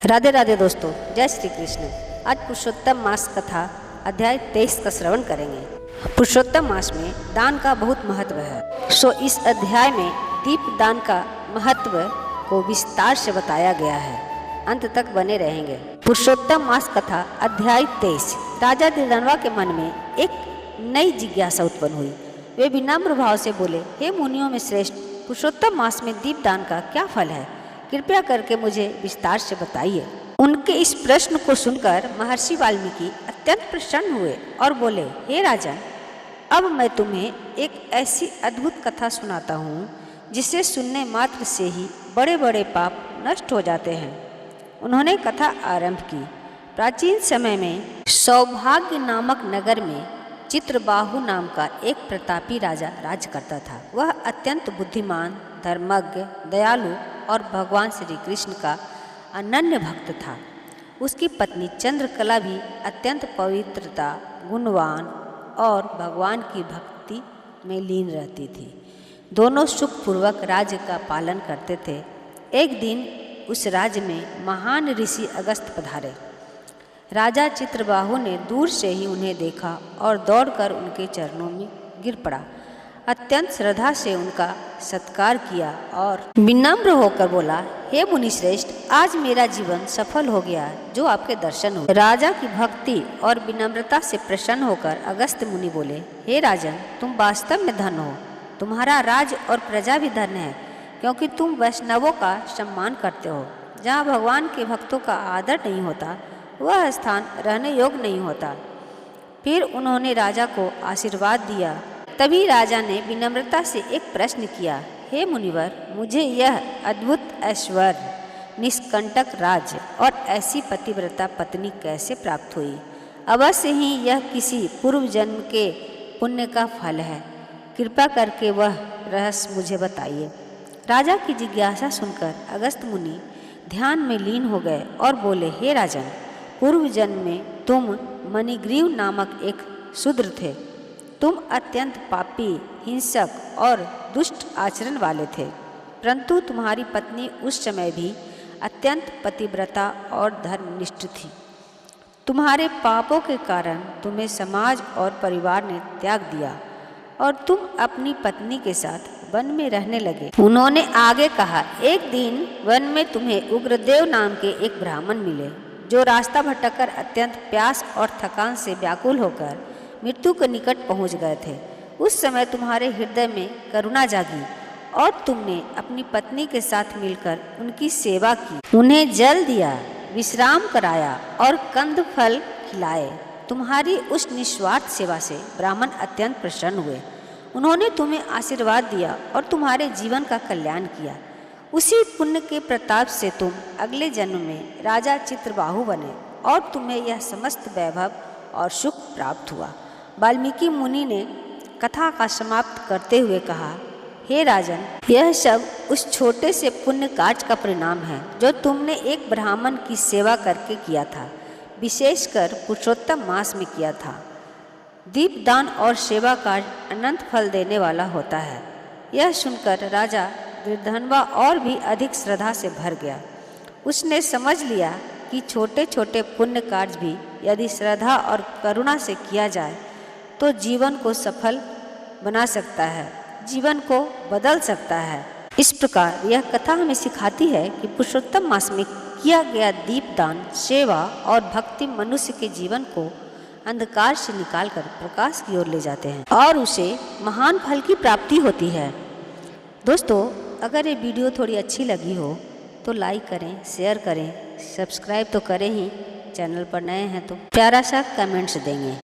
राधे राधे दोस्तों, जय श्री कृष्ण। आज पुरुषोत्तम मास कथा अध्याय 23 का श्रवण करेंगे। पुरुषोत्तम मास में दान का बहुत महत्व है। सो इस अध्याय में दीप दान का महत्व को विस्तार से बताया गया है। अंत तक बने रहेंगे। पुरुषोत्तम मास कथा अध्याय 23। राजा दीर्घधनवा के मन में एक नई जिज्ञासा उत्पन्न हुई। वे विनम्र भाव से बोले, हे मुनियों में श्रेष्ठ, पुरुषोत्तम मास में दीप दान का क्या फल है? कृपया करके मुझे विस्तार से बताइए। उनके इस प्रश्न को सुनकर महर्षि वाल्मीकि अत्यंत प्रसन्न हुए और बोले, हे राजन, अब मैं तुम्हें एक ऐसी अद्भुत कथा सुनाता हूँ जिसे सुनने मात्र से ही बड़े बड़े पाप नष्ट हो जाते हैं। उन्होंने कथा आरंभ की। प्राचीन समय में सौभाग्य नामक नगर में चित्रबाहु नाम का एक प्रतापी राजा राज करता था। वह अत्यंत बुद्धिमान, धर्मज्ञ, दयालु और भगवान श्री कृष्ण का अनन्य भक्त था। उसकी पत्नी चंद्रकला भी अत्यंत पवित्रता, गुणवान और भगवान की भक्ति में लीन रहती थी। दोनों सुखपूर्वक राज्य का पालन करते थे। एक दिन उस राज्य में महान ऋषि अगस्त्य पधारे। राजा चित्रबाहु ने दूर से ही उन्हें देखा और दौड़कर उनके चरणों में गिर पड़ा। अत्यंत श्रद्धा से उनका सत्कार किया और विनम्र होकर बोला, हे मुनिश्रेष्ठ, आज मेरा जीवन सफल हो गया जो आपके दर्शन हुए। राजा की भक्ति और विनम्रता से प्रसन्न होकर अगस्त्य मुनि बोले, हे राजन, तुम वास्तव में धन्य हो। तुम्हारा राज और प्रजा भी धन्य है, क्योंकि तुम वैष्णवों का सम्मान करते हो। जहाँ भगवान के भक्तों का आदर नहीं होता, वह स्थान रहने योग्य नहीं होता। फिर उन्होंने राजा को आशीर्वाद दिया। तभी राजा ने विनम्रता से एक प्रश्न किया, हे मुनिवर, मुझे यह अद्भुत ऐश्वर्य, निष्कंटक राज्य और ऐसी पतिव्रता पत्नी कैसे प्राप्त हुई? अवश्य ही यह किसी पूर्व जन्म के पुण्य का फल है। कृपा करके वह रहस्य मुझे बताइए। राजा की जिज्ञासा सुनकर अगस्त्य मुनि ध्यान में लीन हो गए और बोले, हे राजन, पूर्व जन्म में तुम मणिग्रीव नामक एक शूद्र थे। तुम अत्यंत पापी, हिंसक और दुष्ट आचरण वाले थे, परंतु तुम्हारी पत्नी उस समय भी अत्यंत पतिव्रता और धर्मनिष्ठ थी। तुम्हारे पापों के कारण तुम्हें समाज और परिवार ने त्याग दिया और तुम अपनी पत्नी के साथ वन में रहने लगे। उन्होंने आगे कहा, एक दिन वन में तुम्हें उग्रदेव नाम के एक ब्राह्मण मिले, जो रास्ता भटककर अत्यंत प्यास और थकान से व्याकुल होकर मृत्यु के निकट पहुंच गए थे। उस समय तुम्हारे हृदय में करुणा जागी और तुमने अपनी पत्नी के साथ मिलकर उनकी सेवा की, उन्हें जल दिया, विश्राम कराया और कंद फल खिलाए। तुम्हारी उस निस्वार्थ सेवा से ब्राह्मण अत्यंत प्रसन्न हुए। उन्होंने तुम्हें आशीर्वाद दिया और तुम्हारे जीवन का कल्याण किया। उसी पुण्य के प्रताप से तुम अगले जन्म में राजा चित्रबाहु बने और तुम्हें यह समस्त वैभव और सुख प्राप्त हुआ। वाल्मीकि मुनि ने कथा का समाप्त करते हुए कहा, हे राजन, यह सब उस छोटे से पुण्य कार्य का परिणाम है जो तुमने एक ब्राह्मण की सेवा करके किया था, विशेषकर पुरुषोत्तम मास में किया था। दीपदान और सेवा कार्य अनंत फल देने वाला होता है। यह सुनकर राजा दीर्घधनवा और भी अधिक श्रद्धा से भर गया। उसने समझ लिया कि छोटे छोटे पुण्य कार्य भी यदि श्रद्धा और करुणा से किया जाए तो जीवन को सफल बना सकता है, जीवन को बदल सकता है। इस प्रकार यह कथा हमें सिखाती है कि पुरुषोत्तम मास में किया गया दीपदान, सेवा और भक्ति मनुष्य के जीवन को अंधकार से निकालकर प्रकाश की ओर ले जाते हैं और उसे महान फल की प्राप्ति होती है। दोस्तों, अगर ये वीडियो थोड़ी अच्छी लगी हो तो लाइक करें, शेयर करें, सब्सक्राइब तो करें ही, चैनल पर नए हैं तो प्यारा सा कमेंट्स देंगे।